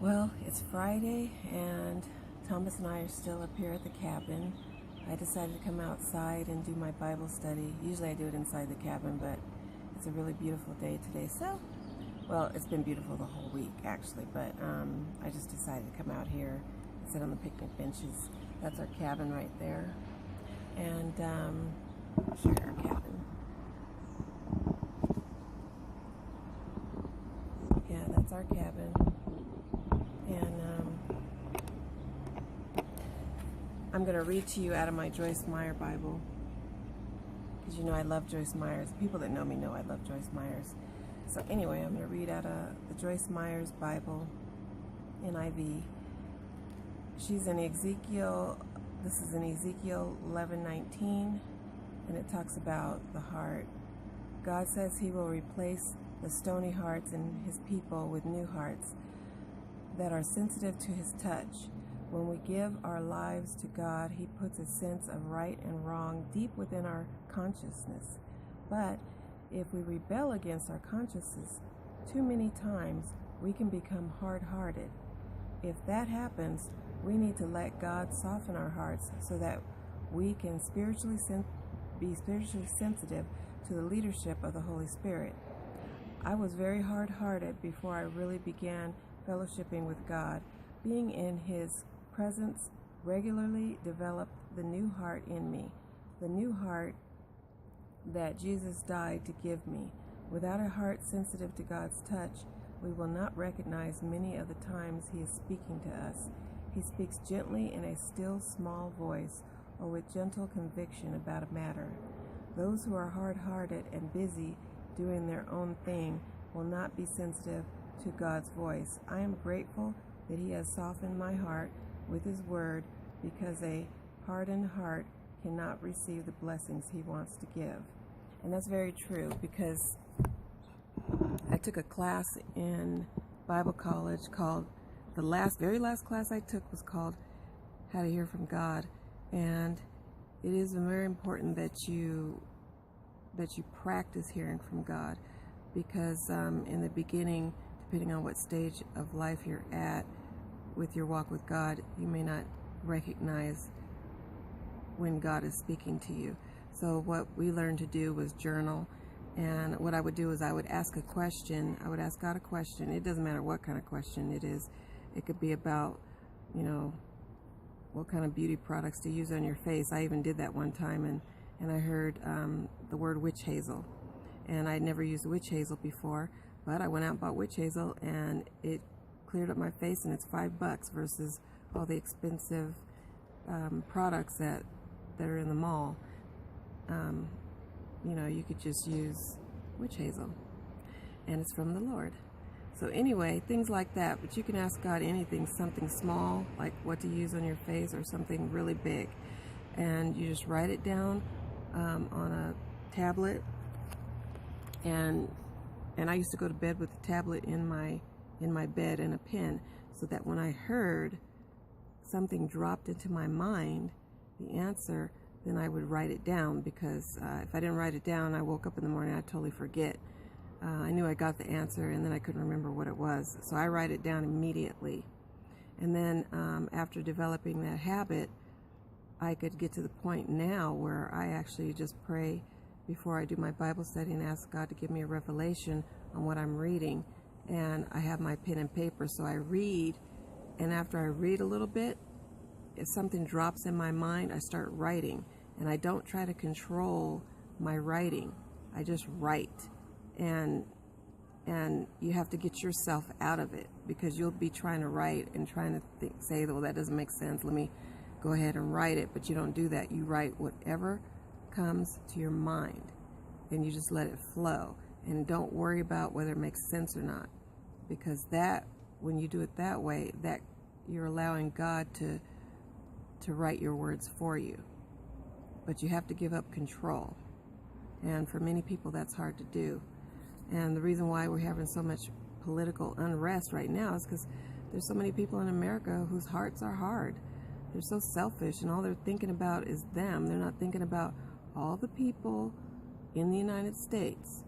Well, it's Friday and Thomas and I are still up here at the cabin. I decided to come outside and do my Bible study. Usually I do it inside the cabin, but it's a really beautiful day today. Well, it's been beautiful the whole week actually, but I just decided to come out here and sit on the picnic benches. That's our cabin right there. And I'll show you our cabin. Yeah, that's our cabin. And I'm going to read to you out of my Joyce Meyer Bible, because you know I love Joyce Meyer's. People that know me know I love Joyce Meyer's. So anyway, I'm going to read out of the Joyce Meyer's Bible, NIV. She's in Ezekiel. This is in Ezekiel 11:19, and it talks about the heart. God says He will replace the stony hearts in His people with new hearts that are sensitive to His touch. When we give our lives to God, He puts a sense of right and wrong deep within our consciousness. But if we rebel against our consciousness too many times, we can become hard-hearted. If that happens, we need to let God soften our hearts so that we can be spiritually sensitive to the leadership of the Holy Spirit. I was very hard-hearted before I really began fellowshipping with God. Being in His presence regularly developed the new heart in me, the new heart that Jesus died to give me. Without a heart sensitive to God's touch, we will not recognize many of the times He is speaking to us. He speaks gently in a still small voice or with gentle conviction about a matter. Those who are hard-hearted and busy doing their own thing will not be sensitive to God's voice. I am grateful that He has softened my heart with His word, because a hardened heart cannot receive the blessings He wants to give. And that's very true, because I took a class in Bible college called, very last class I took was called How to Hear from God. And it is very important that you practice hearing from God, because in the beginning, depending on what stage of life you're at with your walk with God, you may not recognize when God is speaking to you. So what we learned to do was journal. And what I would do is I would ask a question. I would ask God a question. It doesn't matter what kind of question it is. It could be about, what kind of beauty products to use on your face. I even did that one time, and I heard the word witch hazel. And I'd never used witch hazel before, but I went out and bought witch hazel, and it cleared up my face, and it's $5 versus all the expensive products that are in the mall. You could just use witch hazel, and it's from the Lord. So anyway, things like that. But you can ask God anything, something small, like what to use on your face, or something really big. And you just write it down on a tablet. And I used to go to bed with the tablet in my bed and a pen, so that when I heard something dropped into my mind, the answer, then I would write it down, because if I didn't write it down, I woke up in the morning, I'd totally forget. I knew I got the answer, and then I couldn't remember what it was. So I write it down immediately. And then after developing that habit, I could get to the point now where I actually just pray before I do my Bible study and ask God to give me a revelation on what I'm reading. And I have my pen and paper, so I read, and after I read a little bit, if something drops in my mind, I start writing. And I don't try to control my writing. I just write. And you have to get yourself out of it, because you'll be trying to write and trying to say, well, that doesn't make sense, let me go ahead and write it. But you don't do that. You write whatever comes to your mind, and you just let it flow, and don't worry about whether it makes sense or not, because when you do it that way, that you're allowing God to write your words for you. But you have to give up control, and for many people that's hard to do. And the reason why we're having so much political unrest right now is because there's so many people in America whose hearts are hard. They're so selfish, and all they're thinking about is them. They're not thinking about all the people in the United States.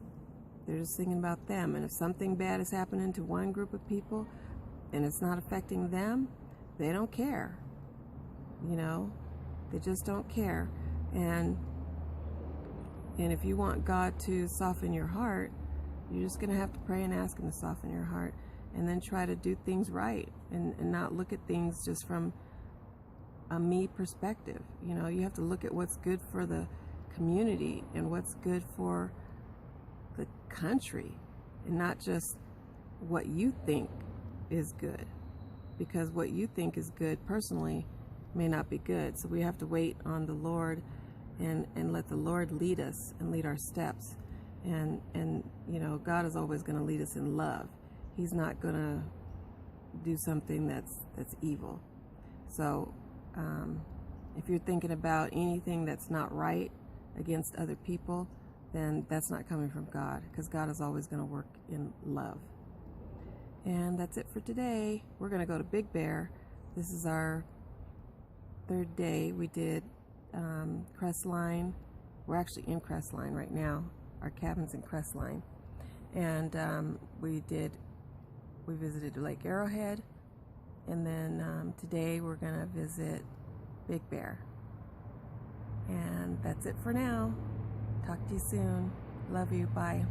They're just thinking about them. And if something bad is happening to one group of people, and it's not affecting them, they don't care. They just don't care. And if you want God to soften your heart, you're just going to have to pray and ask Him to soften your heart, and then try to do things right, and not look at things just from a me perspective. You have to look at what's good for the community and what's good for the country, and not just what you think is good, because what you think is good personally may not be good. So we have to wait on the Lord and let the Lord lead us and lead our steps. And God is always going to lead us in love. He's not going to do something that's evil. So if you're thinking about anything that's not right against other people, then that's not coming from God, because God is always going to work in love. And that's it for today. We're going to go to Big Bear. This is our third day. We did Crestline. We're actually in Crestline right now. Our cabin's in Crestline. And we visited Lake Arrowhead. And then today we're going to visit Big Bear. And that's it for now. Talk to you soon. Love you. Bye.